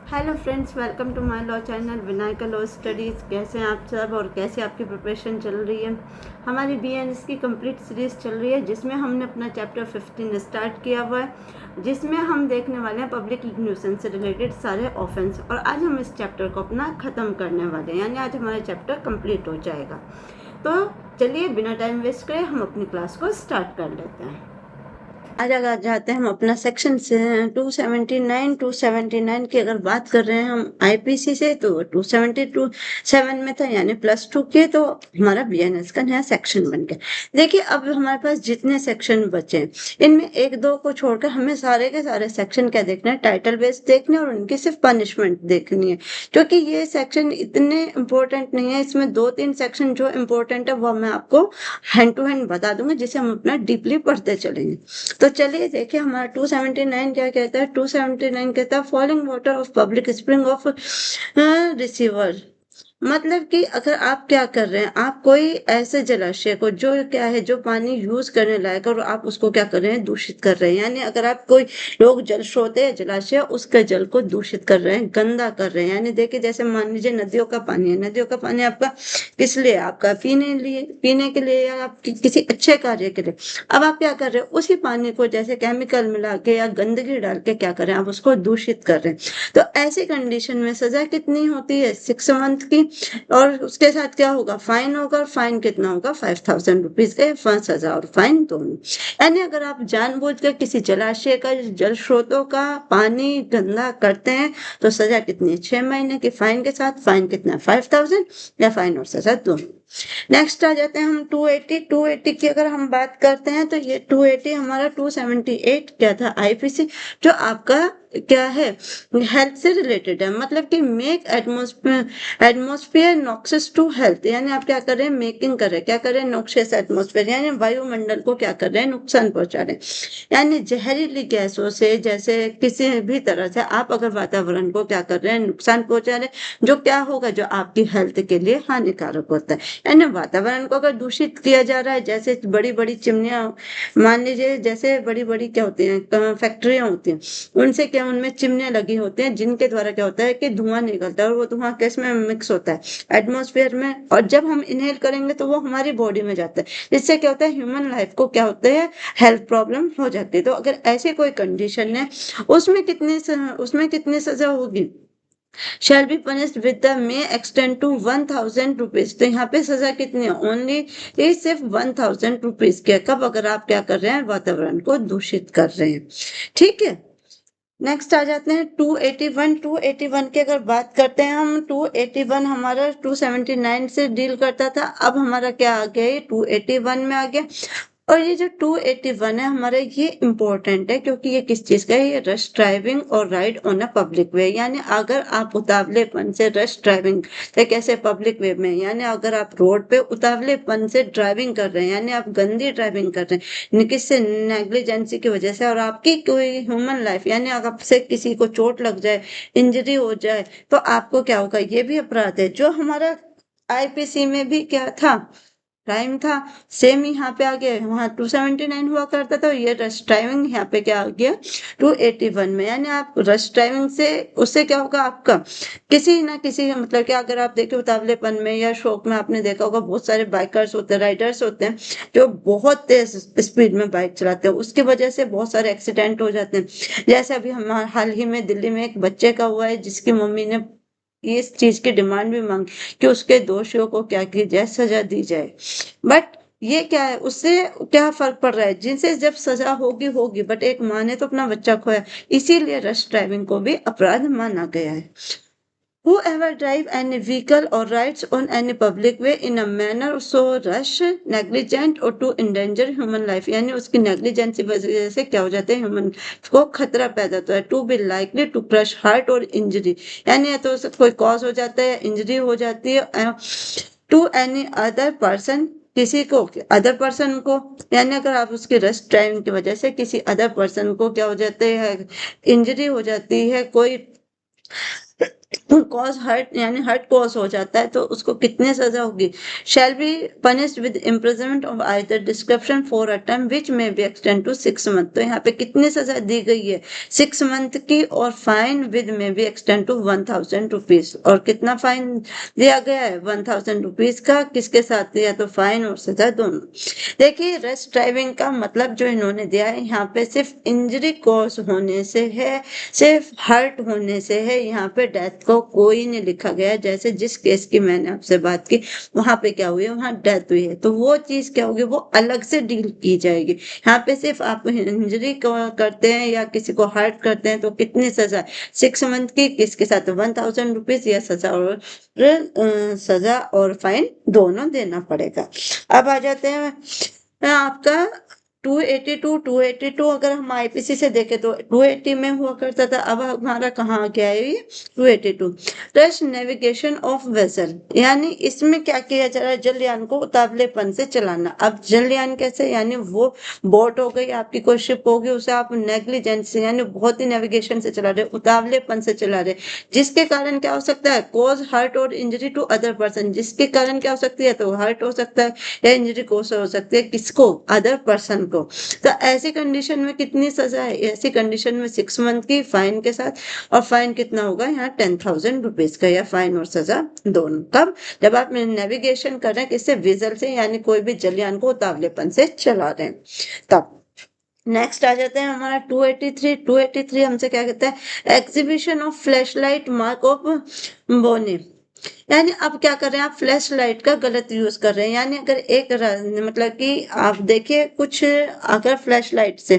Hello friends, welcome to my law channel Vinayaka law studies. कैसे हैं आप सब और कैसे आपकी प्रिपरेशन चल रही है। हमारी बीएनएस की कंप्लीट सीरीज़ चल रही है जिसमें हमने अपना चैप्टर 15 स्टार्ट किया हुआ है, जिसमें हम देखने वाले हैं पब्लिक न्यूसेंस से रिलेटेड सारे ऑफेंस। और आज हम इस चैप्टर को अपना ख़त्म करने वाले हैं, यानी आज हमारा चैप्टर कंप्लीट हो जाएगा। तो चलिए बिना टाइम वेस्ट करे हम अपनी क्लास को स्टार्ट कर लेते हैं। आज अगर जाते हैं हम अपना सेक्शन से 279 की अगर बात कर रहे हैं हम आईपीसी से, तो 272 में था यानी +2 के, तो हमारा बीएनएस का नया सेक्शन बन गया। देखिए अब हमारे पास जितने सेक्शन बचे इनमें एक दो को छोड़कर हमें सारे के सारे सेक्शन क्या देखना है, टाइटल बेस्ड देखने और उनकी सिर्फ पनिशमेंट देखनी है, क्योंकि ये सेक्शन इतने इम्पोर्टेंट नहीं है। इसमें 2-3 सेक्शन जो इम्पोर्टेंट है वो मैं आपको हैंड टू हैंड बता दूंगी, जिसे हम अपना डीपली पढ़ते चलेंगे। तो चलिए देखिए हमारा 279 क्या कहता है। 279 कहता है falling water of public spring of receiver. मतलब कि अगर आप क्या कर रहे हैं, आप कोई ऐसे जलाशय को जो क्या है, जो पानी यूज करने लायक और आप उसको क्या कर रहे हैं, दूषित कर रहे हैं। यानी अगर आप कोई लोग जल स्रोत है जलाशय, उसके जल को दूषित कर रहे हैं, गंदा कर रहे हैं। यानी देखिए जैसे मान लीजिए नदियों का पानी है, नदियों का पानी आपका किस लिए, आपका पीने के लिए या आप किसी अच्छे कार्य के लिए। अब आप क्या कर रहे हो, उसी पानी को जैसे केमिकल मिला के या गंदगी डाल के क्या कर रहे हैं, आप उसको दूषित कर रहे हैं। तो ऐसी कंडीशन में सजा कितनी होती है, 6 मंथ की। और उसके साथ क्या होगा, फाइन होगा। फाइन कितना होगा, 5000 रुपीज के, सजा और फाइन दोनों। यानी अगर आप जानबूझकर किसी जलाशय का, जल स्रोतों का पानी गंदा करते हैं तो सजा कितनी है, 6 महीने की। फाइन के साथ फाइन कितना, 5000 या फाइन और सजा दोनों। नेक्स्ट आ जाते हैं हम 280 की अगर हम बात करते हैं, तो ये 280 हमारा 278 क्या था, आईपीसी, जो आपका क्या है, हेल्थ से रिलेटेड है। मतलब कि make atmosphere noxious to health. यानी आप क्या कर रहे हैं, मेकिंग कर रहे हैं, क्या कर रहे हैं, नॉक्सियस एटमोस्फियर, यानी वायुमंडल को क्या कर रहे हैं, नुकसान पहुंचा रहे हैं। यानी जहरीली गैसों से, जैसे किसी भी तरह से आप अगर वातावरण को क्या कर रहे हैं, नुकसान पहुंचा रहे हैं, जो क्या होगा, जो आपकी हेल्थ के लिए हानिकारक होता है। यानी वातावरण को अगर दूषित किया जा रहा है, जैसे बड़ी बड़ी चिमनियां, मान लीजिए जैसे बड़ी बड़ी क्या होती हैं, फैक्ट्रियां होती हैं, उनसे क्या, उनमें चिमनियां लगी होती हैं जिनके द्वारा क्या होता है कि धुआं निकलता है, और वो धुआं किस में मिक्स होता है, एटमॉस्फेयर में। और जब हम इनहेल करेंगे तो वो हमारी बॉडी में जाता है, जिससे क्या होता है, ह्यूमन लाइफ को क्या होता है, हेल्थ प्रॉब्लम हो जाती है। तो अगर ऐसी कोई कंडीशन है, उसमें कितनी सजा होगी, shall be punished with the may extend to 1000 rupees। तो यहाँ पे सजा कितनी है, ओनली ये सिर्फ 1000 रुपीज के। कब, अगर आप क्या कर रहे हैं, वातावरण को दूषित कर रहे हैं। ठीक है, नेक्स्ट आ जाते हैं 281 की अगर बात करते हैं हम। 281 हमारा 279 से डील करता था, अब हमारा क्या आ गया, ये 281 में आ गया। और ये जो 281 है हमारा, ये इम्पोर्टेंट है क्योंकि ये किस चीज का है, ये रश ड्राइविंग और राइड ऑन अ पब्लिक वे। यानी अगर आप उतावलेपन से रश ड्राइविंग से, कैसे, पब्लिक वे में, यानी अगर आप रोड पे उतावलेपन से ड्राइविंग कर रहे हैं, यानी आप गंदी ड्राइविंग कर रहे हैं किससे, नेग्लिजेंसी की वजह से, और आपकी कोई ह्यूमन लाइफ, यानी अगर आपसे किसी को चोट लग जाए, इंजरी हो जाए, तो आपको क्या होगा, ये भी अपराध है। जो हमारा आईपीसी में भी क्या था, क्राइम था, सेम यहाँ पे आ गया। वहां 279 हुआ करता था, ये रश ड्राइविंग यहाँ पे क्या आ गया, 281 में। यानी आप रश ड्राइविंग से, उससे क्या होगा, आपका किसी ना किसी, मतलब कि अगर आप देखें उतावलेपन में या शौक में, आपने देखा होगा बहुत सारे बाइकर्स होते हैं, राइडर्स होते हैं, जो बहुत तेज स्पीड में बाइक चलाते हैं, उसकी वजह से बहुत सारे एक्सीडेंट हो जाते हैं। जैसे अभी हम हाल ही में दिल्ली में एक बच्चे का हुआ है, जिसकी मम्मी ने इस चीज की डिमांड भी मांगी कि उसके दोषियों को क्या की जाए, सजा दी जाए। बट ये क्या है, उससे क्या फर्क पड़ रहा है, जिनसे जब सजा होगी होगी, बट एक माँ ने तो अपना बच्चा खोया, इसीलिए रश ड्राइविंग को भी अपराध माना गया है। Whoever drive any vehicle or rides on any public way in a manner so rash, negligent or to endanger human life। यानी उसकी नेग्लिजेंस की वजह से क्या हो जाता है, ह्यूमन को खतरा पैदा होता है। To be likely to crush heart और इंजरी, यानी या तो कोई कॉज हो जाता है, इंजरी हो जाती है टू एनी अदर पर्सन, किसी को, अदर पर्सन को। यानी अगर आप उसकी रश ड्राइविंग की वजह से किसी अदर पर्सन को क्या हो जाते है, इंजरी हो जाती है, कोई कॉज हर्ट यानी हर्ट कॉज हो जाता है तो उसको कितनी सजा होगी, शैल be punished with imprisonment of either description for a term which may be extend to 6 month. तो यहाँ पे कितनी सजा दी गई है, 6 मंथ की, और फाइन विद में बी एक्सटेंड टू 1000 रुपीज। और कितना फाइन दिया गया है, 1000 रुपीज का। किसके साथ दिया, तो फाइन और सजा दोनों। देखिए रश ड्राइविंग का मतलब जो इन्होंने दिया है यहाँ पे सिर्फ इंजरी कॉज होने से है, सिर्फ हर्ट होने से है, यहाँ पे डेथ को कोई नहीं लिखा गया। जैसे जिस केस की मैंने आपसे बात की वहां पे क्या हुई है, वहां डेथ हुई है, तो वो चीज क्या होगी, वो अलग से डील की जाएगी। यहाँ पे सिर्फ आप इंजरी करते हैं या किसी को हर्ट करते हैं तो कितनी सजा, 6 मंथ की, किसके साथ 1000 रुपीज, या सजा और फाइन दोनों देना पड़ेगा। अब आ जाते हैं आपका 282 अगर हम आईपीसी से देखें तो 280 में हुआ करता था, अब हमारा कहाँ आ गया है ये 282। रश नेविगेशन ऑफ वेसल, यानी इसमें क्या किया जा रहा है, जलयान को उतावलेपन से चलाना। अब जलयान कैसे, यानी वो बोट हो गई आपकी, कोई शिप होगी, उसे आप नेग्लिजेंस से यानी बहुत ही नेविगेशन से चला रहे, उतावलेपन से चला रहे, जिसके कारण क्या हो सकता है, कॉज हर्ट और इंजरी टू अदर पर्सन, जिसके कारण क्या हो सकती है, तो हर्ट हो सकता है या इंजरी कॉज हो सकती है, किसको, अदर पर्सन को। तो ऐसी कंडीशन में कितनी सजा है, ऐसी कंडीशन में 6 मंथ की फाइन के साथ, और फाइन कितना होगा यहाँ 10,000 रुपीज का, या फाइन और सजा दोनों। कब, जब आप नेविगेशन कर रहे हैं किससे, विजल से, यानी कोई भी जलयान को उतावलेपन से चला रहे हैं तब। नेक्स्ट आ जाते हैं हमारा 283 हमसे क्या कहता है, exhibition of flash light mark of बोने। यानी अब क्या कर रहे हैं आप, फ्लैश लाइट का गलत यूज कर रहे हैं। यानी अगर एक मतलब कि आप देखिए कुछ, अगर फ्लैश लाइट से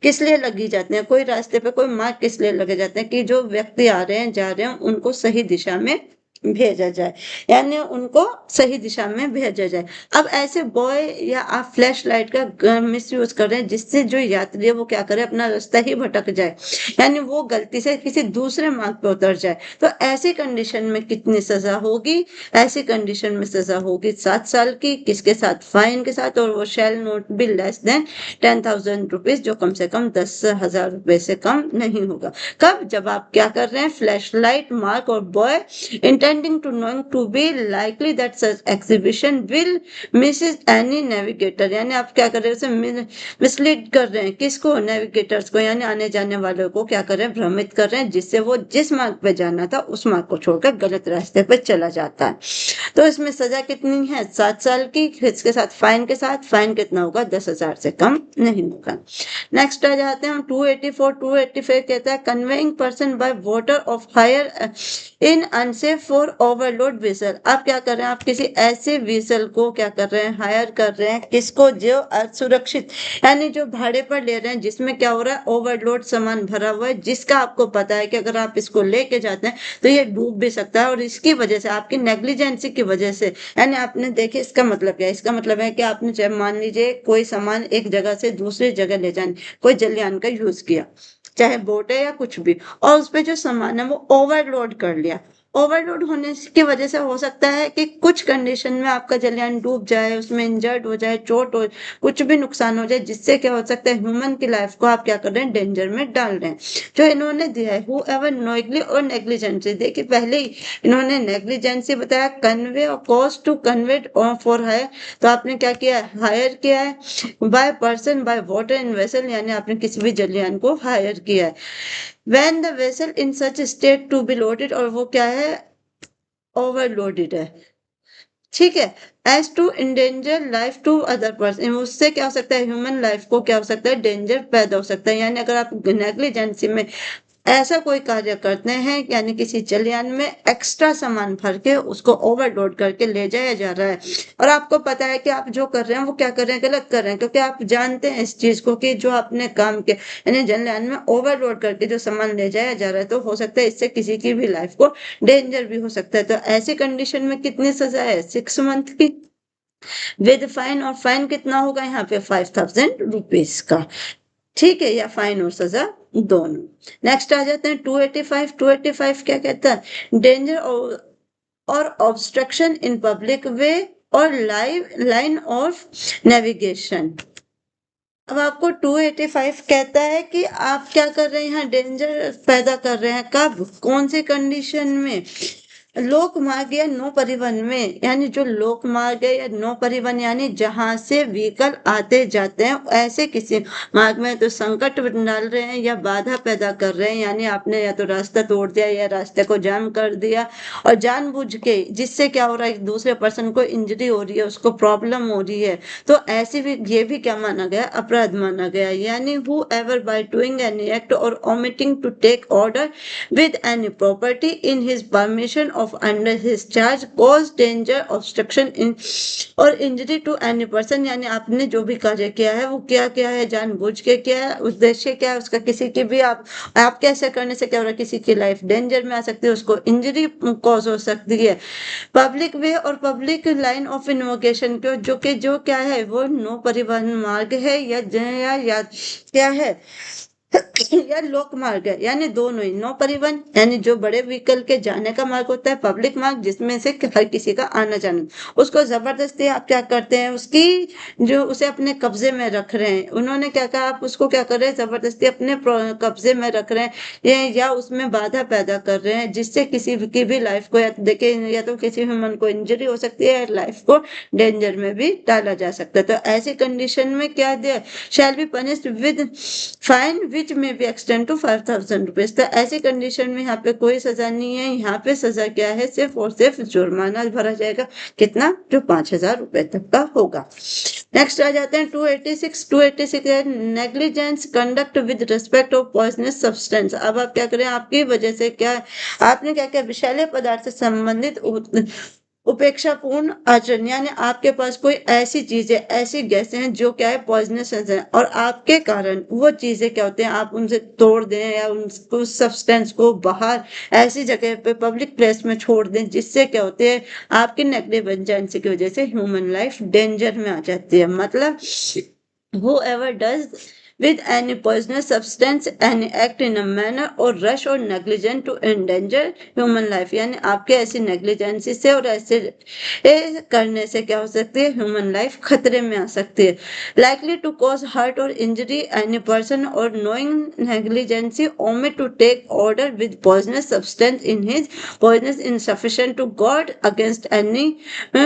किस लिए लगी जाती है, कोई रास्ते पे कोई मार्क किस लिए लगे जाते हैं, कि जो व्यक्ति आ रहे हैं जा रहे हैं उनको सही दिशा में भेजा जाए, यानी उनको सही दिशा में भेजा जाए। अब ऐसे बॉय या आप फ्लैश लाइट का मिस यूज कर रहे हैं, जिससे जो यात्री है वो क्या करे, अपना रास्ता ही भटक जाए, यानी वो गलती से किसी दूसरे मार्ग पे उतर जाए। तो ऐसी कंडीशन में कितनी सजा होगी, ऐसी कंडीशन में सजा होगी 7 साल की, किसके साथ, फाइन के साथ, और वो shall not be less than 10,000 rupees, जो कम से कम 10,000 रुपए से कम नहीं होगा। कब, जब आप क्या कर रहे हैं, फ्लैश लाइट मार्क और boy intending to knowing to be likely that such exhibition will misses any navigator, यानी आप क्या कर रहे हैं, मिसलीड कर रहे हैं, किसको, नेविगेटर्स को, यानी आने जाने वालों को क्या कर रहे हैं, भ्रमित कर रहे हैं, जिससे वो जिस मार्ग पे जाना था उस मार्ग को छोड़कर गलत रास्ते पे चला जाता है। तो इसमें सजा कितनी है, 7 साल की, इसके साथ फाइन के साथ, फाइन कितना होगा, 10,000 से कम नहीं होगा। नेक्स्ट आ जाते हैं हम 285 कहता है, conveying person by water of hire in unsafe for overload vessel. आप क्या कर रहे हैं, आप किसी ऐसे व्हीसल को क्या कर रहे हैं, हायर कर रहे हैं, किसको, जो असुरक्षित, यानी जो भाड़े पर ले रहे हैं, जिसमें क्या हो रहा है, ओवरलोड सामान भरा हुआ है, जिसका आपको पता है कि अगर आप इसको लेके जाते हैं तो ये डूब भी सकता है, और इसकी वजह से, आपकी नेग्लिजेंसी की वजह से, यानी आपने देखे, इसका मतलब क्या है, इसका मतलब है कि आपने, चाहे मान लीजिए कोई सामान एक जगह से दूसरी जगह ले जाने, कोई जलयान का यूज किया, चाहे बोट है या कुछ भी, और उस पे जो सामान है वो ओवरलोड कर लिया। ओवरलोड होने की वजह से हो सकता है कि कुछ कंडीशन में आपका जलयान डूब जाए, उसमें इंजर्ड हो जाए, चोट हो, कुछ भी नुकसान हो जाए, जिससे क्या हो सकता है, ह्यूमन की लाइफ को आप क्या कर रहे हैं, डेंजर में डाल रहे हैं। जो इन्होंने दिया है, whoever knowingly और नेग्लिजेंसी, देखिए पहले ही इन्होंने नेग्लिजेंसी बताया, कन्वे और cost to convey for hire, तो आपने क्या किया, हायर किया है, by person by water in vessel, यानी आपने किसी भी जलयान को हायर किया है। when the vessel in such state to be loaded, और वो क्या है, ओवरलोडेड है, ठीक है, as to endanger life to other person, उससे क्या हो सकता है, ह्यूमन लाइफ को क्या हो सकता है, डेंजर पैदा हो सकता है। यानी अगर आप नेग्लिजेंसी में ऐसा कोई कार्य करते हैं, यानी किसी जलयान में एक्स्ट्रा सामान भर के उसको ओवरलोड करके ले जाया जा रहा है, और आपको पता है कि आप जो कर रहे हैं वो क्या कर रहे हैं, गलत कर रहे हैं, क्योंकि आप जानते हैं इस चीज को कि जो आपने काम किया, यानी जलयान में ओवरलोड करके जो सामान ले जाया जा रहा है, तो हो सकता है इससे किसी की भी लाइफ को डेंजर भी हो सकता है। तो ऐसी कंडीशन में कितनी सजा है, 6 मंथ की विद फाइन, और फाइन कितना होगा यहाँ पे 5,000 रुपीज का, ठीक है, या फाइन और सजा दोनों। नेक्स्ट आ जाते हैं 285 क्या कहता है, डेंजर और ऑब्स्ट्रक्शन इन पब्लिक वे और लाइन ऑफ नेविगेशन। अब आपको 285 कहता है कि आप क्या कर रहे हैं, यहाँ डेंजर पैदा कर रहे हैं, कब, कौन सी कंडीशन में, लोक मार्ग या नो परिवहन में, यानी जो लोक मार्ग है या नो परिवहन यानी जहां से व्हीकल आते जाते हैं, ऐसे किसी मार्ग में तो संकट डाल रहे हैं या बाधा पैदा कर रहे हैं, यानी आपने या तो रास्ता तोड़ दिया या रास्ते को जाम कर दिया और जानबूझ के, जिससे क्या हो रहा है, दूसरे पर्सन को इंजरी हो रही है, उसको प्रॉब्लम हो रही है, तो ऐसे भी ये भी क्या माना गया, अपराध माना गया। यानी who ever by doing any act और omitting to take order with any property in his permission of under his charge cause danger obstruction in और इंजरी टू एनी पर्सन, यानी आपने जो भी कार्य किया है वो क्या क्या है, जानबूझ के क्या है, उद्देश्य क्या है उसका, किसी की भी आप कैसे करने से क्या हो रहा है, किसी की लाइफ डेंजर में आ सकती है, उसको इंजरी कॉज हो सकती है। पब्लिक वे और पब्लिक लाइन ऑफ इन्वोकेशन को जो क्या है वो नो परिवहन मार्ग है या क्या है या लोक मार्ग है, यानी दोनों ही, नो परिवहन यानी जो बड़े व्हीकल के जाने का मार्ग होता है, पब्लिक मार्ग जिसमें से हर किसी का आना जाना, उसको जबरदस्ती आप क्या करते हैं, उसकी जो उसे अपने कब्जे में रख रहे हैं, उन्होंने क्या कहा, आप उसको क्या कर रहे हैं, जबरदस्ती अपने कब्जे में रख रहे हैं या उसमें बाधा पैदा कर रहे हैं, जिससे किसी की भी लाइफ को, या देखिए या तो किसी ह्यूमन को इंजरी हो सकती है या लाइफ को डेंजर में भी डाला जा सकता है। तो ऐसी कंडीशन में क्या they, shall be punished with fine which may be extend to 5,000 rupees. तो ऐसी कंडीशन में यहाँ पे कोई सजा नहीं है, यहाँ पे सजा क्या है, सिर्फ और सिर्फ जुर्माना भरा जाएगा, कितना, जो 5,000 रुपए तक का होगा। नेक्स्ट आ जाते हैं 286 है negligence conduct with respect of poisonous substance. अब आप क्या करें, आपकी वजह से क्या, आपने क्या क्या विषैले पदार्थ से संबंधित उपेक्षापूर्ण आचरण, यानी आपके पास कोई ऐसी चीजें, ऐसी गैसें हैं जो क्या है, पॉइजनस हैं, और आपके कारण वो चीजें क्या होते हैं, आप उनसे तोड़ दें या उस सब्सटेंस को बाहर ऐसी जगह पे पब्लिक प्लेस में छोड़ दें, जिससे क्या होते हैं, आपकी नेग्लिजेंस की वजह से ह्यूमन लाइफ डेंजर में आ जाती है। मतलब whoever does with any poisonous substance any act in a manner or rush or negligent to endanger human life, यानी आपके ऐसी नेग्लिजेंसी से और ऐसे करने से क्या हो सकती है, ह्यूमन लाइफ खतरे में आ सकती है। likely to cause hurt or injury any person or knowing negligence omit to take order with poisonous substance in his poisonous insufficient to guard against any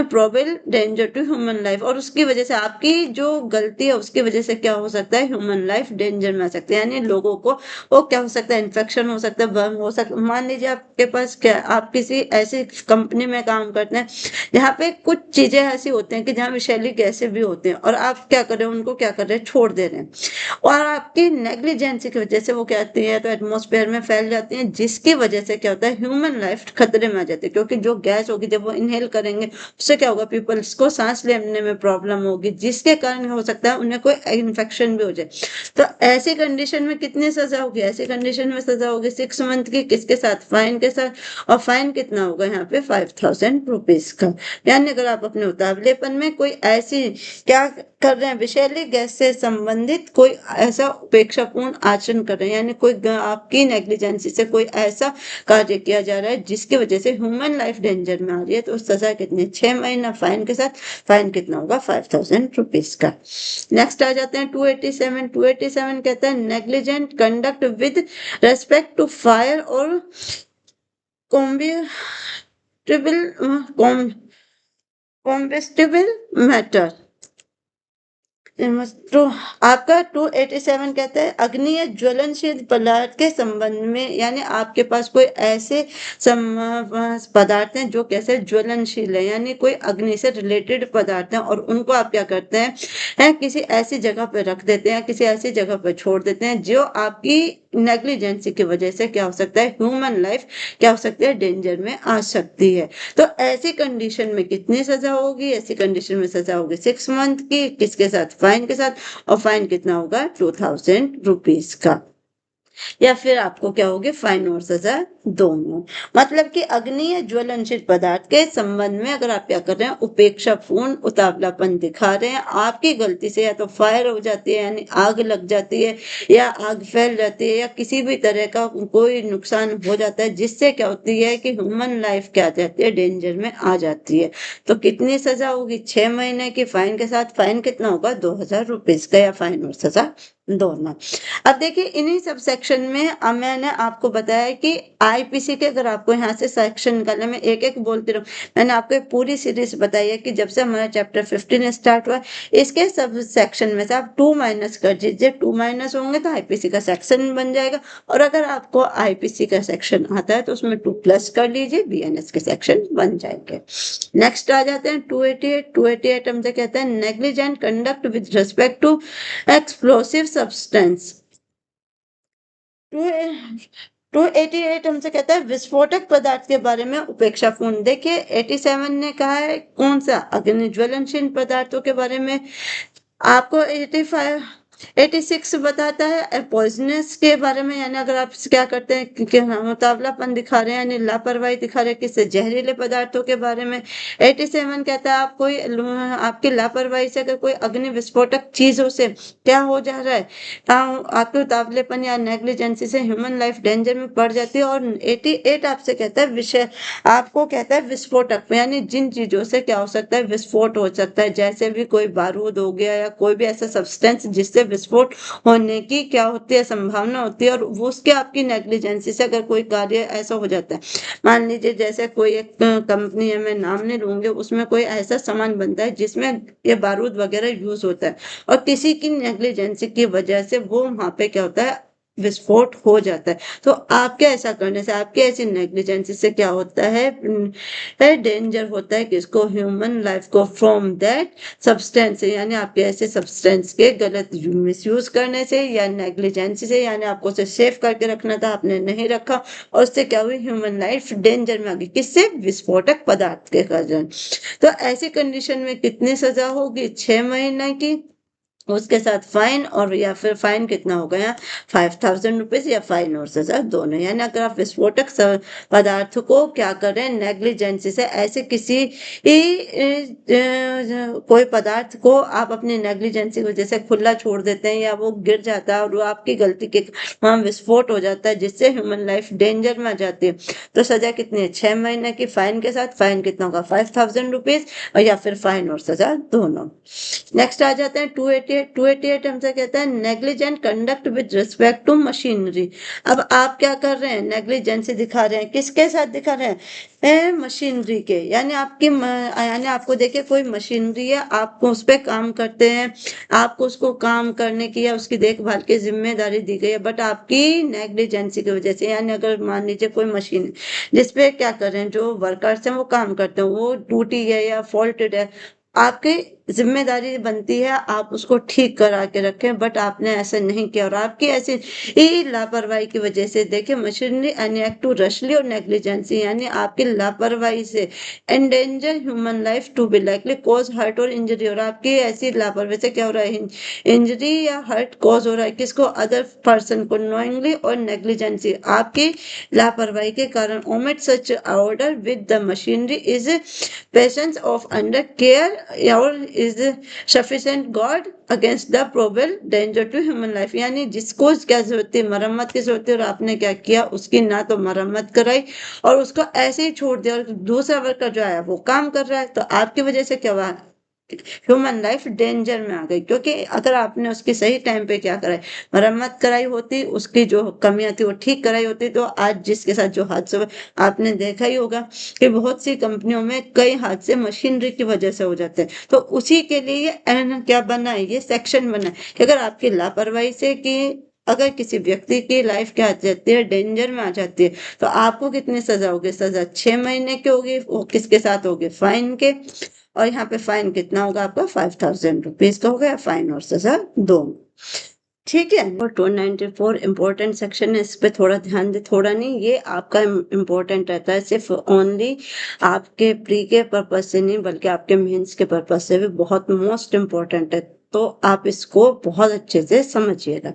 probable danger to human life, और उसकी वजह से आपकी जो गलती है उसकी वजह से क्या हो सकता है, ह्यूमन लाइफ डेंजर में आ सकती है, यानी लोगों को वो क्या हो सकता है, इन्फेक्शन हो सकता है, बर्न हो सकता है। मान लीजिए आपके पास क्या, आप किसी ऐसी कंपनी में काम करते हैं जहाँ पे कुछ चीजें ऐसी होती हैं कि जहाँ विषैली गैसें भी होती हैं, और आप क्या कर रहे हैं, उनको क्या कर रहे हैं, छोड़ दे रहे हैं, और आपकी नेग्लिजेंसी की वजह से वो क्या आती है, तो एटमोस्फेयर में फैल जाती है, जिसकी वजह से क्या होता है, ह्यूमन लाइफ खतरे में आ जाती है, क्योंकि जो गैस होगी जब वो इनहेल करेंगे उससे क्या होगा, पीपल्स को सांस लेने में प्रॉब्लम होगी, जिसके कारण हो सकता है उन्हें कोई इन्फेक्शन भी हो जाए। तो ऐसी कंडीशन में कितनी सजा होगी, ऐसी कंडीशन में सजा होगी 6 मंथ की, किसके साथ, फाइन के साथ, और फाइन कितना होगा यहाँ पे 5,000 रुपीज का। यानी अगर आप अपने उतावलेपन में कोई ऐसी क्या कर रहे हैं, विषैली गैस से संबंधित कोई ऐसा उपेक्षापूर्ण आचरण कर रहे हैं, यानी कोई आपकी नेग्लिजेंसी से कोई ऐसा कार्य किया जा रहा है जिसकी वजह से ह्यूमन लाइफ डेंजर में आ रही है, तो सजा कितनी, 6 महीना फाइन के साथ, फाइन कितना होगा 5,000 रुपीज का। नेक्स्ट आ जाते हैं 287 कहता है negligent conduct with respect to fire और कॉम्बेस्टिबल मैटर। तो आपका 287 कहता है अग्नि या ज्वलनशील पदार्थ के संबंध में, यानी आपके पास कोई ऐसे पदार्थ हैं जो कैसे ज्वलनशील है, यानी कोई अग्नि से रिलेटेड पदार्थ हैं, और उनको आप क्या करते हैं, किसी ऐसी जगह पर रख देते हैं, किसी ऐसी जगह पर छोड़ देते हैं जो आपकी नेग्लिजेंसी की वजह से क्या हो सकता है, ह्यूमन लाइफ क्या हो सकती है, डेंजर में आ सकती है। तो ऐसी कंडीशन में कितनी सजा होगी, ऐसी कंडीशन में सजा होगी 6 मंथ की, किसके साथ, फाइन के साथ, और फाइन कितना होगा 2,000 रुपीज का। या फिर आपको क्या होगी, फाइन और सजा दोनों। मतलब कि अग्नि या ज्वलनशील पदार्थ के संबंध में अगर आप क्या कर रहे हैं, उपेक्षापूर्ण उतावलापन दिखा रहे हैं, आपकी गलती से या तो फायर हो जाती है यानी आग लग जाती है, या आग फैल जाती है, या किसी भी तरह का कोई नुकसान हो जाता है, जिससे क्या होती है कि ह्यूमन लाइफ क्या जाती है, डेंजर में आ जाती है। तो कितनी सजा होगी, 6 महीने की फाइन के साथ। फाइन कितना होगा, 2000 रुपीज का, या फाइन और सजा दोनों। अब देखिए इन्हीं सब सेक्शन में अब मैंने आपको बताया कि आईपीसी के, अगर आपको यहाँ से सेक्शन निकालने में एक एक बोलती रहूं, मैंने आपको एक पूरी सीरीज बताई है कि जब से हमारा चैप्टर 15 स्टार्ट हुआ, इसके सब सेक्शन में से आप 2 माइनस कर दीजिए, 2 माइनस होंगे तो आईपीसी का सेक्शन बन जाएगा, और अगर आपको आईपीसी का सेक्शन आता है तो उसमें 2 प्लस कर लीजिए, बीएनएस के सेक्शन बन जाएंगे। नेक्स्ट आ जाते हैं 288। 288 हमसे कहते हैं negligent conduct with respect to explosive substance. 288 हमसे कहता है विस्फोटक पदार्थ के बारे में उपेक्षापूर्ण। देखिए 87 ने कहा है कौन सा, अग्नि ज्वलनशील पदार्थों के बारे में। आपको 86 बताता है पॉइजनस के बारे में, यानी अगर आप क्या करते हैं कि मुतावलापन दिखा रहे हैं यानी लापरवाही दिखा रहे हैं किससे, जहरीले पदार्थों के बारे में। 87 कहता है आप कोई आपकी लापरवाही से अगर कोई अग्नि विस्फोटक चीजों से क्या हो जा रहा है, आपके उतावलेपन या नेग्लिजेंसी से ह्यूमन लाइफ डेंजर में पड़ जाती है। और 88 आपसे कहता है विषय, आपको कहता है विस्फोटक, यानी जिन चीजों से क्या हो सकता है, विस्फोट हो सकता है, जैसे भी कोई बारूद हो गया या कोई भी ऐसा सब्सटेंस जिससे विस्फोट होने की क्या होती है, संभावना होती है, और वो उसके आपकी नेग्लिजेंसी से अगर कोई कार्य ऐसा हो जाता है, मान लीजिए जैसे कोई एक कंपनी है, मैं नाम नहीं लूंगी, उसमें कोई ऐसा सामान बनता है जिसमें ये बारूद वगैरह यूज होता है, और किसी की नेग्लिजेंसी की वजह से वो वहां पे क्या होता है, विस्फोट हो जाता है। तो आपके ऐसा करने से, आपके ऐसी नेग्लिजेंसी से क्या होता है, डेंजर होता है किसको, ह्यूमन लाइफ को, फ्रॉम दैट सब्सटेंस, यानी आपके ऐसे सब्सटेंस के गलत मिसयूज करने से या नेग्लिजेंसी से, यानी आपको उसे सेफ करके रखना था, आपने नहीं रखा, और उससे क्या हुई, ह्यूमन लाइफ डेंजर में आ गई, किससे, विस्फोटक पदार्थ के कारण। तो ऐसी कंडीशन में कितनी सजा होगी, 6 महीने की, उसके साथ फाइन, और या फिर फाइन कितना हो गया, 5000 रुपीज, या फाइन और सजा दोनों। यानी अगर आप विस्फोटक पदार्थ को क्या करें, नेग्लिजेंसी से, ऐसे किसी कोई पदार्थ को आप अपनी नेग्लिजेंसी की वजह से खुला छोड़ देते हैं, या वो गिर जाता है और वो आपकी गलती के वहां विस्फोट हो जाता है, जिससे ह्यूमन लाइफ डेंजर में आ जाती है, तो सजा कितनी है, 6 महीने की, फाइन के साथ। फाइन कितना होगा, 5000 रुपीज, और या फिर फाइन और सजा दोनों। नेक्स्ट आ जाते हैं 288। 288 हमसे कहता है negligent conduct with respect to machinery. अब आप क्या कर रहे हैं, नेग्लिजेंसी दिखा रहे हैं, किसके साथ दिखा रहे हैं, मशीनरी के, यानी आपकी यानी आपको देखिए कोई मशीनरी है, आपको उस पर काम करते हैं, आपको उसको काम करने की या उसकी देखभाल की जिम्मेदारी दी गई है, बट आपकी नेग्लिजेंसी की वजह से, यानी अगर मान लीजिए कोई मशीन जिसपे क्या कर रहे हैं, जो वर्कर्स हैं वो काम करते हैं, वो टूटी है या फॉल्टेड है, आपकी जिम्मेदारी बनती है आप उसको ठीक करा के रखें, बट आपने ऐसा नहीं किया, और आपकी ऐसी लापरवाही की वजह से देखिए, मशीनरी अनएक्ट टू रशली और नेग्लिजेंसी, यानी आपकी लापरवाही से endanger human life to be likely cause hurt और इंजरी, और आपकी ऐसी लापरवाही से क्या हो रहा है, इंजरी या हर्ट कॉज हो रहा है, किसको, अदर पर्सन को, नोइंगली और नेग्लिजेंसी, आपकी लापरवाही के कारण। Omit such order with the machinery is patience of under care or is sufficient guard against the probable danger to human life, यानी जिसको क्या जरूरत थी, मरम्मत की जरूरत थी, और आपने क्या किया, उसकी ना तो मरम्मत कराई और उसको ऐसे ही छोड़ दिया, और दूसरा वर्कर जो आया वो काम कर रहा है, तो आपकी वजह से क्या हुआ, ह्यूमन लाइफ डेंजर में आ गई। क्योंकि अगर आपने उसकी सही टाइम पे क्या कराई, मरम्मत कराई होती, उसकी जो कमियां थी वो ठीक कराई होती, तो आज जिसके साथ जो हादसा हुआ, आपने देखा ही होगा कि बहुत सी कंपनियों में कई हादसे मशीनरी की वजह से हो जाते हैं। तो उसी के लिए ये क्या बना है, ये सेक्शन बना है कि अगर आपकी लापरवाही से कि अगर किसी व्यक्ति की लाइफ क्या आ जाती है, डेंजर में आ जाती है, तो आपको कितनी सजा होगी, सजा 6 महीने की होगी, वो किसके साथ होगी, फाइन के, और यहाँ पे फाइन कितना होगा आपका, 5000 रुपीज का हो गया, फाइन और सजा दोनों। ठीक है, और 294 इम्पोर्टेंट सेक्शन है, इस पे थोड़ा ध्यान दे, थोड़ा नहीं, ये आपका इम्पोर्टेंट रहता है, सिर्फ ओनली आपके प्री के पर्पज से नहीं बल्कि आपके मेंस के पर्पज से भी बहुत मोस्ट इम्पोर्टेंट है। तो आप इसको बहुत अच्छे से समझिएगा।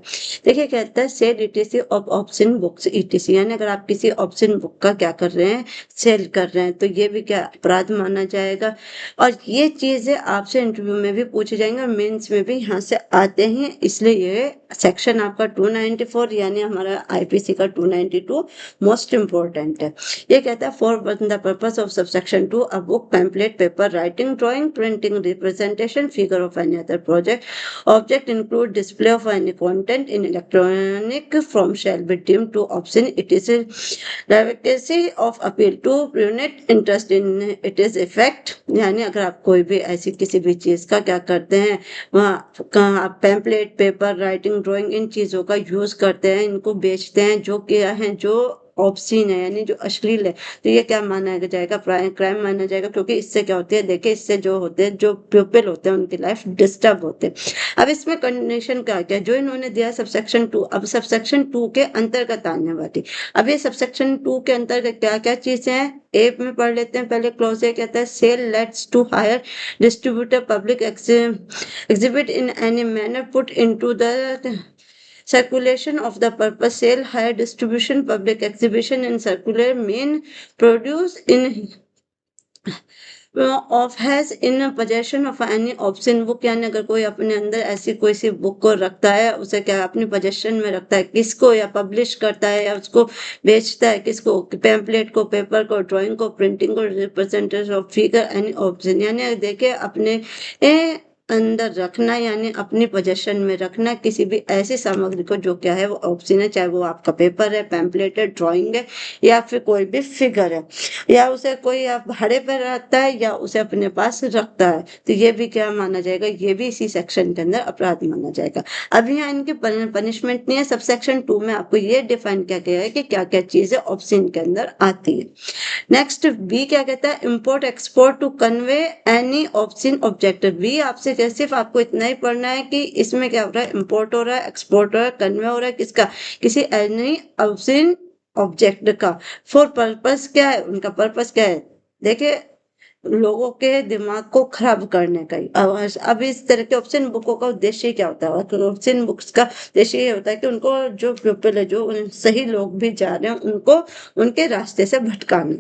देखिए कहता है sale etc of obscene books etc, यानी अगर आप किसी ऑप्शन बुक का क्या कर रहे हैं, सेल कर रहे हैं, तो ये भी क्या अपराध माना जाएगा। और ये चीजें आपसे इंटरव्यू में भी पूछी जाएंगी और मेंस में भी यहाँ से आते हैं, इसलिए ये सेक्शन आपका 294 यानी हमारा आईपीसी का 292 मोस्ट इम्पोर्टेंट है। ये कहता है for the purpose of subsection 2 a book pamphlet paper writing drawing printing representation figure of any other project object include display of any content in electronic form shall be deemed to option it is a advocacy of appeal to prevent interest in its effect। यानी अगर आप कोई भी ऐसी किसी भी चीज का क्या करते हैं, वहाँ आप पैम्पलेट पेपर राइटिंग ड्राइंग इन चीजों का यूज करते हैं, इनको बेचते हैं, जो क्या है जो ऑब्सीन है यानी जो अश्लील है, तो ये क्या माना जाएगा, क्राइम माना जाएगा। क्योंकि इससे क्या होती है, देखिए इससे जो होते हैं जो प्यूपिल होते हैं उनकी लाइफ डिस्टर्ब होते हैं। अब इसमें कंडीशन क्या क्या जो इन्होंने दिया सबसेक्शन 2, अब सबसेक्शन 2 के अंतर्गत आने वाली, अब ये सबसेक्शन 2 के अंतर्गत क्या क्या चीजें हैं, ए में पढ़ लेते हैं पहले। क्लॉज ए कहता है sale lets to hire distributor public exhibit in any manner put into the circulation of the purpose sale hire distribution public exhibition and circular mean produce in of has in possession of any option book, यानी अगर कोई अपने अंदर ऐसी कोई सी book को रखता है, उसे क्या अपनी पोजेशन में रखता है, किसको, या पब्लिश करता है या उसको बेचता है, किसको, पैम्पलेट को, पेपर को, ड्राइंग को, प्रिंटिंग को, representation of figure any option, यानी देखिए अपने अंदर रखना यानी अपनी पोजेशन में रखना किसी भी ऐसी सामग्री को जो क्या है वो ऑप्शन है, चाहे वो आपका पेपर है, पैम्पलेट है, ड्राइंग है या फिर कोई भी फिगर है, या उसे कोई आप भाड़े पर रखता है या उसे अपने पास रखता है, तो ये भी क्या माना जाएगा, ये भी इसी सेक्शन के अंदर अपराध माना जाएगा। अभी यहाँ इनकी पनिशमेंट नहीं है, सब सेक्शन 2 में आपको ये डिफाइन किया गया है कि क्या क्या चीजें ऑप्शन के अंदर आती है। नेक्स्ट बी क्या कहता है, import export to convey any obscene object. B आपसे सिर्फ आपको इतना ही पढ़ना है कि इसमें क्या हो रहा है, इंपोर्ट हो रहा है, एक्सपोर्ट हो रहा है, कन्वे हो रहा है, किसका, किसी एनी ऑप्शन ऑब्जेक्ट का। फॉर पर्पस क्या है, उनका पर्पस क्या है, देखिए लोगों के दिमाग को खराब करने का ही। अब इस तरह के ऑप्शन बुकों का उद्देश्य क्या होता है, ऑप्शन बुक्स का उद्देश्य ये होता है कि उनको जो पीपल है, जो सही लोग भी जा रहे हैं, उनको उनके रास्ते से भटकाना।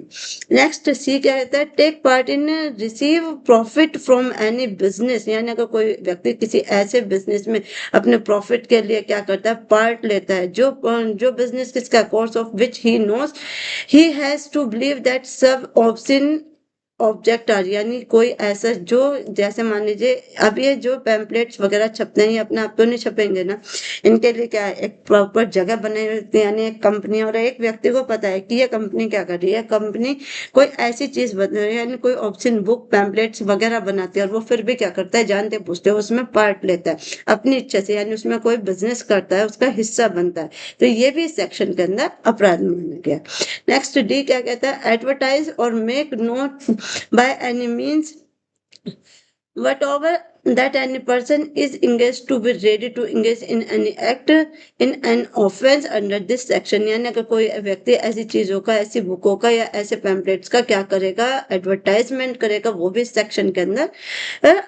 नेक्स्ट सी क्या कहता है, take part in receive profit from any business, यानी अगर कोई व्यक्ति किसी ऐसे बिजनेस में अपने प्रॉफिट के लिए क्या करता है, पार्ट लेता है, जो बिजनेस किसका, course of which he knows he has to believe that such obscene object are, यानी कोई ऐसा जो, जैसे मान लीजिए अब ये जो पैम्पलेट्स वगैरह छपते हैं ये अपने आप तो नहीं छपेंगे ना, इनके लिए क्या है, एक प्रॉपर जगह बनाई रहती है, यानी एक कंपनी, और एक व्यक्ति को पता है कि ये कंपनी क्या कर रही है, कंपनी कोई ऐसी चीज बना रही है, यानी कोई ऑप्शन बुक पैम्पलेट्स वगैरह बनाती है, और वो फिर भी क्या करता है, जानते पूछते उसमें पार्ट लेता है अपनी इच्छा से, यानी उसमें कोई बिजनेस करता है, उसका हिस्सा बनता है, तो ये भी सेक्शन के अंदर अपराध माना गया। नेक्स्ट डी क्या कहता है, एडवर्टाइज और make note by any means whatever that any person is engaged to be ready to engage in any act in an offense under this section, यानी अगर कोई व्यक्ति ऐसी चीजों का, ऐसी बुकों का या ऐसे पैम्पलेट्स का क्या करेगा, एडवर्टाइजमेंट करेगा, वो भी सेक्शन के अंदर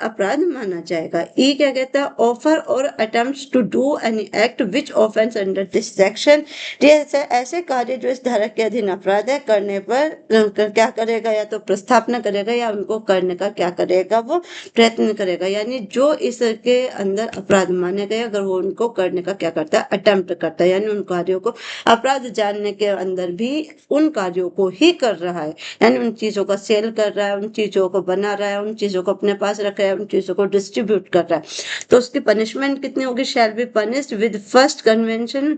अपराध माना जाएगा। ई क्या कहता है, ऑफर और attempts to do any act which offence under this section, ऐसे कार्य जो इस धारा के अधीन अपराध है करने पर क्या करेगा, या तो प्रस्थापना करेगा या उनको करने का क्या करेगा, वो प्रयत्न करेगा, यानी जो इसके अंदर अपराध माने गए अगर वो उनको करने का क्या करता है, अटेम्प्ट करता है, यानी उन कार्यों को, अपराध जानने के अंदर भी उन कार्यों को ही कर रहा है, यानी उन चीजों का सेल कर रहा है, उन चीजों को बना रहा है, उन चीजों को अपने पास रख रहा है, उन चीजों को डिस्ट्रीब्यूट कर रहा है, तो उसकी पनिशमेंट कितनी होगी, शैल be punished with first convention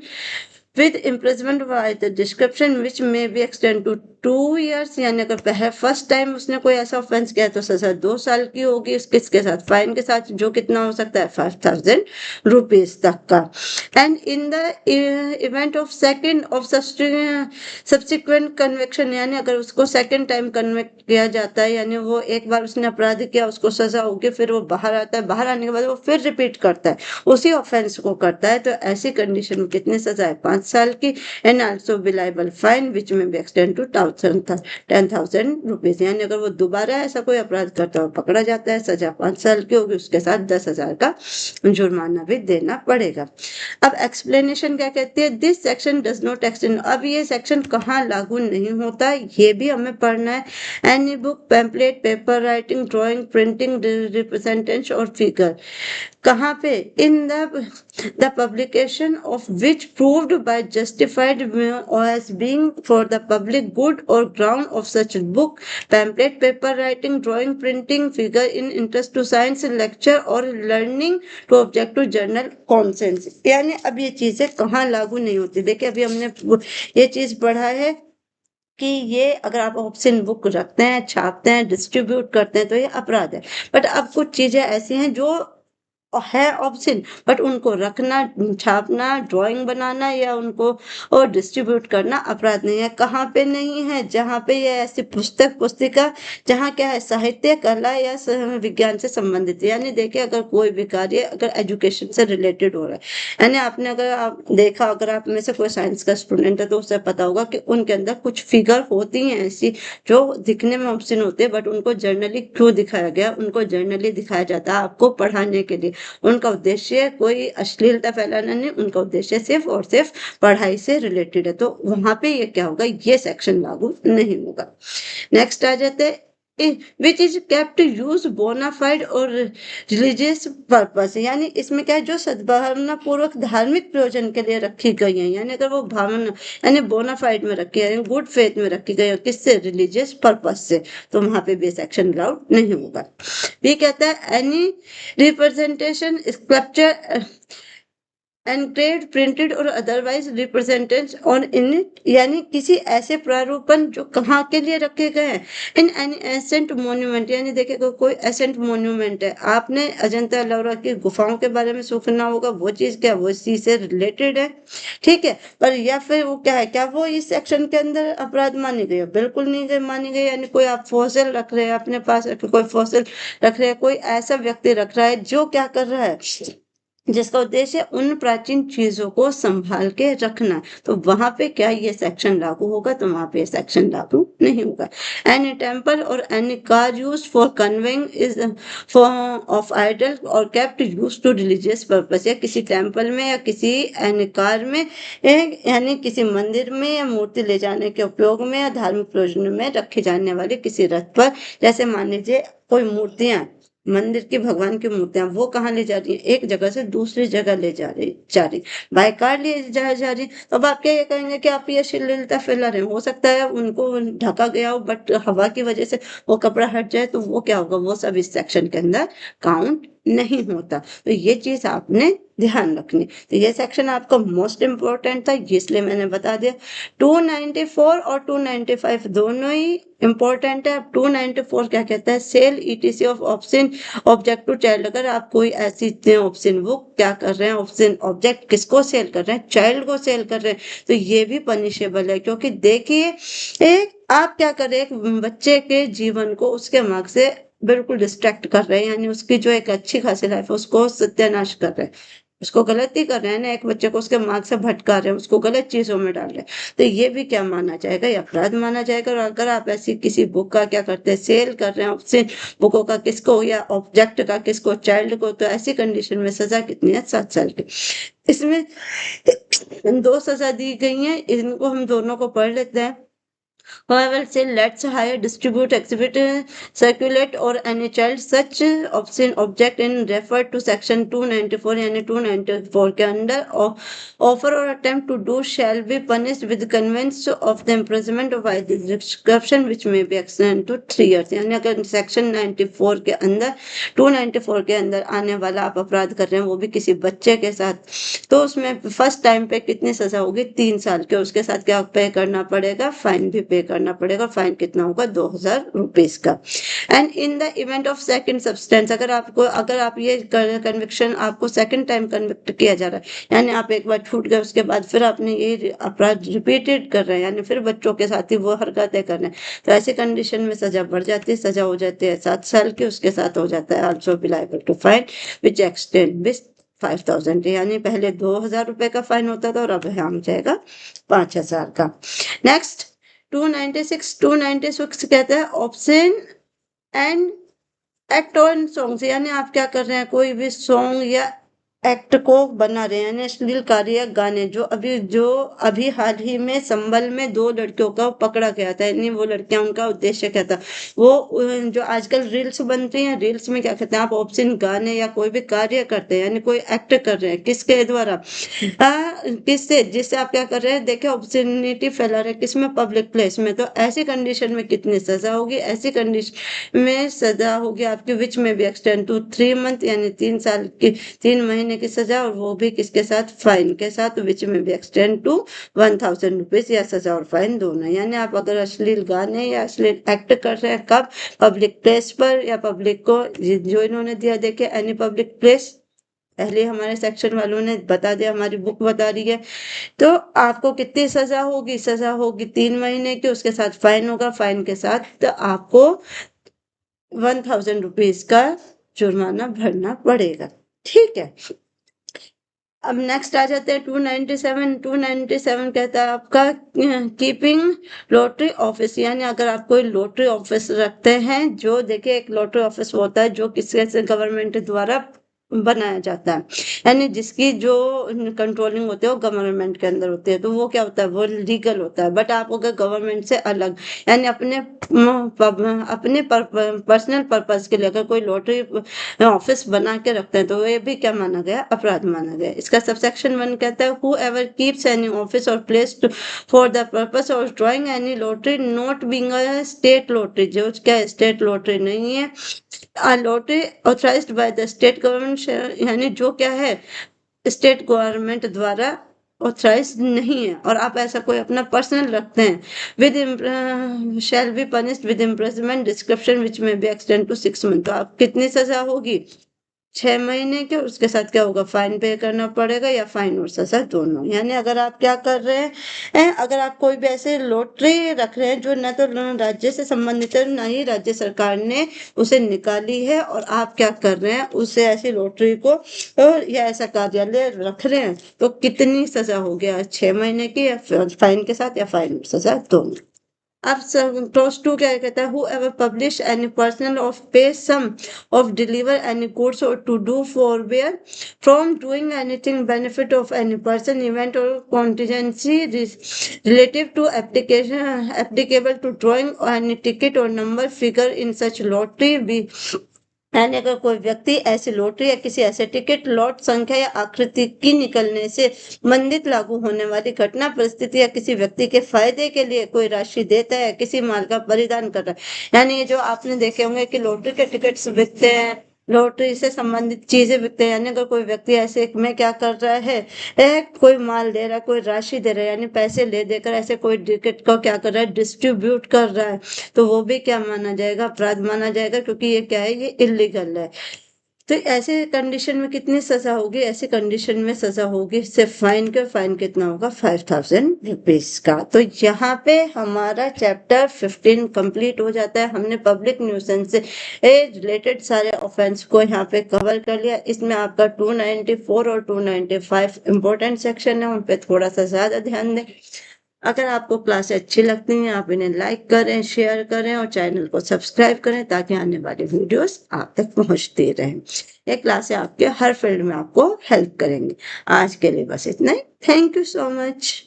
with imprisonment by the description which may be extended to 2 years, यानी अगर पहले फर्स्ट टाइम उसने कोई ऐसा ऑफेंस किया तो सजा 2 साल की होगी, किसके साथ, फाइन के साथ, जो कितना हो सकता है 5,000 रुपीज तक का। And in the event of second of subsequent conviction, यानी अगर उसको सेकंड टाइम कन्विक्ट किया जाता है, यानी वो एक बार उसने अपराध किया, उसको सजा होगी, फिर वो बाहर आता है, बाहर आने के बाद वो फिर रिपीट करता है, उसी ऑफेंस को करता है, तो ऐसी कंडीशन में कितनी सजा है, 5 साल की, and also be liable fine which may be extend to 10,000 rupees. यानी अगर वो दोबारा ऐसा कोई अपराध करता हुआ पकड़ा जाता है, सजा 5 साल की होगी, उसके साथ 10,000 का जुर्माना भी देना पड़ेगा। अब एक्सप्लेनेशन क्या कहती है, this section does not extend. अब ये सेक्शन कहाँ लागू नहीं होता ये भी हमें पढ़ना है। Any book, pamphlet, paper writing, drawing, printing, representation और फिगर, कहाँ पे, in the publication of which proved bye justified as being for the public good or ground of such book, pamphlet, paper writing, drawing, printing, figure in interest to science, lecture or learning to object to journal conscience। यानी अब ये चीजें कहाँ लागू नहीं होती। देखिए अभी हमने ये चीज पढ़ा है कि ये अगर आप ऑप्शन बुक रखते हैं, छापते हैं, डिस्ट्रीब्यूट करते हैं तो ये अपराध है। बट अब कुछ चीजें ऐसी हैं जो है ऑप्शन, बट उनको रखना, छापना, ड्राइंग बनाना या उनको और डिस्ट्रीब्यूट करना अपराध नहीं है। कहाँ पे नहीं है, जहाँ पे ये ऐसी पुस्तिका जहाँ क्या है, साहित्य, कला या विज्ञान से संबंधित। यानी देखिए अगर कोई भी कार्य अगर एजुकेशन से रिलेटेड हो रहा है, यानी आपने अगर आप देखा, अगर आप में से कोई साइंस का स्टूडेंट है तो उसे पता होगा कि उनके अंदर कुछ फिगर होती हैं ऐसी जो दिखने में ऑप्शन होते हैं, बट उनको जर्नली क्यों दिखाया गया, उनको जर्नली दिखाया जाता है आपको पढ़ाने के लिए। उनका उद्देश्य कोई अश्लीलता फैलाना नहीं, उनका उद्देश्य सिर्फ और सिर्फ पढ़ाई से रिलेटेड है। तो वहां पे ये क्या होगा, ये सेक्शन लागू नहीं होगा। नेक्स्ट आ जाते हैं, which is kept used bona fide और रिलीजियस पर्पस। यानी इसमें क्या है, जो सद्भावना पूर्वक धार्मिक प्रयोजन के लिए रखी गई है, यानी अगर वो भावना यानी बोनाफाइड में रखी है, गुड फेथ में रखी गई है, किससे, रिलीजियस पर्पस से, तो वहां पे भी सेक्शन अलाउड नहीं होगा। भी कहता है any representation, sculpture, engraved, printed or otherwise represented on in it, यानी किसी ऐसे प्रारूपण जो कहाँ के लिए रखे गए हैं, इन एनी एसेंट मोन्यूमेंट। यानी देखिए कोई एसेंट मोन्यूमेंट है, आपने अजंता एलोरा की गुफाओं के बारे में सुना होगा, वो चीज क्या, वो इसी से रिलेटेड है, ठीक है। पर या फिर वो क्या है, क्या वो इस सेक्शन के अंदर अपराध मानी गई है, बिल्कुल नहीं गई मानी गई। यानी कोई आप फॉसिल रख रहे हैं अपने पास, कोई फॉसिल रख रहे हैं, कोई ऐसा व्यक्ति रख रहा है जो क्या कर रहा है, जिसका उद्देश्य उन प्राचीन चीजों को संभाल के रखना, तो वहां पे क्या ये सेक्शन लागू होगा, तो वहां पे सेक्शन लागू नहीं होगा। Any temple or any car use for conveying is for of idol or kept use to religious purpose, या किसी टेम्पल में या किसी एनी कार में, यानी किसी मंदिर में या मूर्ति ले जाने के उपयोग में या धार्मिक प्रयोजन में रखे जाने वाले किसी रथ पर, जैसे मान लीजिए कोई मूर्तियां, मंदिर की भगवान की मूर्तियां, वो कहाँ ले जा रही है, एक जगह से दूसरी जगह ले जा रही बाय कार ले जा रही। तो अब आप क्या ये कहेंगे कि आप ये अश्लीलता फैला रहे हैं, हो सकता है उनको ढका गया हो, बट हवा की वजह से वो कपड़ा हट जाए, तो वो क्या होगा, वो सब इस सेक्शन के अंदर काउंट नहीं होता। तो ये चीज आपने ध्यान रखनी। तो ये सेक्शन आपका मोस्ट इंपॉर्टेंट था, इसलिए मैंने बता दिया। 294 और 295 दोनों ही इंपॉर्टेंट है। 294 क्या कहता है, sale etc of obscene object to child. अगर आप कोई ऐसी ऑप्शन बुक क्या कर रहे हैं, ऑप्शन ऑब्जेक्ट किसको सेल कर रहे हैं, चाइल्ड को सेल कर रहे हैं, तो ये भी पनिशेबल है। क्योंकि देखिए एक आप क्या कर रहे हैं, एक बच्चे के जीवन को उसके मार्ग से बिल्कुल डिस्ट्रैक्ट कर रहे हैं, यानी उसकी जो एक अच्छी खासी लाइफ है उसको सत्यानाश कर रहे हैं, उसको गलती कर रहे हैं ना, एक बच्चे को उसके मार्ग से भटका रहे हैं, उसको गलत चीजों में डाल रहे हैं, तो ये भी क्या माना जाएगा, ये अपराध माना जाएगा। और अगर आप ऐसी किसी बुक का क्या करते हैं, सेल कर रहे हैं ऑप्शन बुकों का किसको, या ऑब्जेक्ट का किसको, चाइल्ड को, तो ऐसी कंडीशन में सजा कितनी है, 7 साल की। इसमें 2 सजा दी गई है, इनको हम दोनों को पढ़ लेते हैं। However, say let's hire, distribute, exhibit, circulate or any child such obscene object in referred to section 294 यानी 294 के अंदर offer or attempt to do shall be punished with conveyance of the imprisonment of either description which may be extended to 3 years। यानी अगर section 94 के अंदर 294 के अंदर आने वाला आप अपराध कर रहे हैं, वो भी किसी बच्चे के साथ, तो उसमें फर्स्ट टाइम पे कितनी सजा होगी, 3 साल के। उसके साथ क्या पे करना पड़ेगा, फाइन भी पे करना पड़ेगा। फाइन कितना होगा, 2,000 रुपीज का। And in the event of second substance, अगर आप ये कन्विक्शन आपको सेकंड टाइम कन्विक्ट किया जा रहा है, यानी आप एक बार छूट गए, उसके बाद फिर आपने ये अपराध रिपीटेड कर रहे हैं, यानी फिर बच्चों के साथ ही वो हरकतें कर रहे हैं, तो ऐसी कंडीशन में सजा बढ़ जाती है, सजा हो जाती है 7 साल की। उसके साथ हो जाता है also be liable to fine which extend with 5,000, यानी पहले 2,000 रुपए का फाइन होता था और अब यहाँ जाएगा 5,000 का। नेक्स्ट 296 कहता है option and act on songs, यानी आप क्या कर रहे हैं, कोई भी सॉन्ग या एक्ट को बना रहे हैं, यानी अश्लील कार्य या गाने। जो अभी हाल ही में संभल में 2 लड़कियों का पकड़ा गया था, यानी वो लड़कियां, उनका उद्देश्य क्या था, वो जो आजकल रील्स बनती हैं, रील्स में क्या कहते हैं, आप ऑप्शन गाने या कोई भी कार्य करते हैं, यानी कोई एक्ट कर रहे हैं, किसके द्वारा, किससे, जिससे आप क्या कर रहे हैं, देखिए ऑब्ससेनिटी फैला रहे हैं, किसमें, पब्लिक प्लेस में। तो ऐसी कंडीशन में कितनी सजा होगी, ऐसी कंडीशन में सजा होगी आपकी विच में भी एक्सटेंड टू 3 मंथ, यानी 3 साल की 3 महीने की सजा, और वो भी किसके साथ, फाइन के साथ, विच में भी एक्सटेंड टू 1000 रुपीज, या सजा और फाइन दोनों। यानी आप अगर अश्लील गाने या अश्लील एक्ट कर रहे हैं, कब, पब्लिक प्लेस पर, या पब्लिक को, जो इन्होंने दिया देखिए एनी पब्लिक प्लेस, पहले हमारे सेक्शन वालों ने बता दिया, हमारी बुक बता रही है। तो आपको कितनी सजा होगी, सजा होगी 3 महीने की, उसके साथ फाइन होगा, फाइन के साथ तो आपको 1000 रुपीज का जुर्माना भरना पड़ेगा। ठीक है, अब नेक्स्ट आ जाते हैं 297 कहता है आपका कीपिंग लॉटरी ऑफिस, यानी अगर आप कोई लॉटरी ऑफिस रखते हैं, जो देखिए एक लॉटरी ऑफिस होता है जो किसी से गवर्नमेंट द्वारा बनाया जाता है, यानी जिसकी जो कंट्रोलिंग होती है वो गवर्नमेंट के अंदर होती है, तो वो क्या होता है, वो लीगल होता है। बट आप अगर गवर्नमेंट से अलग, यानी अपने पर्सनल पर्पज के लिए अगर कोई लॉटरी ऑफिस बना के रखते हैं, तो ये भी क्या माना गया, अपराध माना गया। इसका सबसेक्शन 1 कहता है whoever keeps any office or place for the purpose of drawing any lottery not being a state lottery, जो क्या स्टेट लॉटरी नहीं है, lottery authorised by the state government, यानी जो क्या है स्टेट गवर्नमेंट द्वारा ऑथराइज नहीं है, और आप ऐसा कोई अपना पर्सनल रखते हैं, with shell be punished with imprisonment description which may be extend to 6 month. तो आप कितनी सजा होगी, 6 महीने के, उसके साथ क्या होगा, फाइन पे करना पड़ेगा, या फाइन और सजा दोनों। यानी अगर आप क्या कर रहे हैं, अगर आप कोई भी ऐसे लॉटरी रख रहे हैं जो न तो राज्य से संबंधित है, न ही राज्य सरकार ने उसे निकाली है, और आप क्या कर रहे हैं, उसे ऐसी लॉटरी को या ऐसा कार्यालय रख रहे हैं, तो कितनी सजा हो गया, 6 महीने की, या फाइन के साथ, या फाइन और सजा दोनों। अब क्लॉज 2 क्या कहता है, whoever publish any personal of pay some of deliver any goods or to do forbear from doing anything benefit of any person, event or contingency relative to application applicable to drawing any ticket or number figure in such lottery be, यानी अगर कोई व्यक्ति ऐसी lottery या किसी ऐसे ticket, lot संख्या या आकृति की निकलने से संबंधित लागू होने वाली घटना, परिस्थिति या किसी व्यक्ति के फायदे के लिए कोई राशि देता है, किसी माल का परिधान कर रहा है, यानी ये जो आपने देखे होंगे कि लॉटरी के टिकट्स बिकते हैं, लॉटरी से संबंधित चीजें बिकते हैं, यानी अगर कोई व्यक्ति ऐसे में क्या कर रहा है, कोई माल दे रहा है, कोई राशि दे रहा है, यानी पैसे ले देकर ऐसे कोई टिकट को क्या कर रहा है, डिस्ट्रीब्यूट कर रहा है, तो वो भी क्या माना जाएगा, अपराध माना जाएगा, क्योंकि ये क्या है, ये इलीगल है। तो ऐसे कंडीशन में कितनी सजा होगी, ऐसी कंडीशन में सजा होगी सिर्फ फाइन के, फाइन कितना होगा, 5000 रुपीज का। तो यहाँ पे हमारा चैप्टर 15 कंप्लीट हो जाता है। हमने पब्लिक न्यूसेंस से रिलेटेड सारे ऑफेंस को यहाँ पे कवर कर लिया। इसमें आपका 294 और 295 इंपॉर्टेंट सेक्शन है, उन पे थोड़ा सा ज्यादा ध्यान दें। अगर आपको क्लास अच्छी लगती हैं, आप इन्हें लाइक करें, शेयर करें और चैनल को सब्सक्राइब करें, ताकि आने वाली वीडियोस आप तक पहुंचती रहें। ये क्लासें आपके हर फील्ड में आपको हेल्प करेंगी। आज के लिए बस इतना ही। Thank you so much.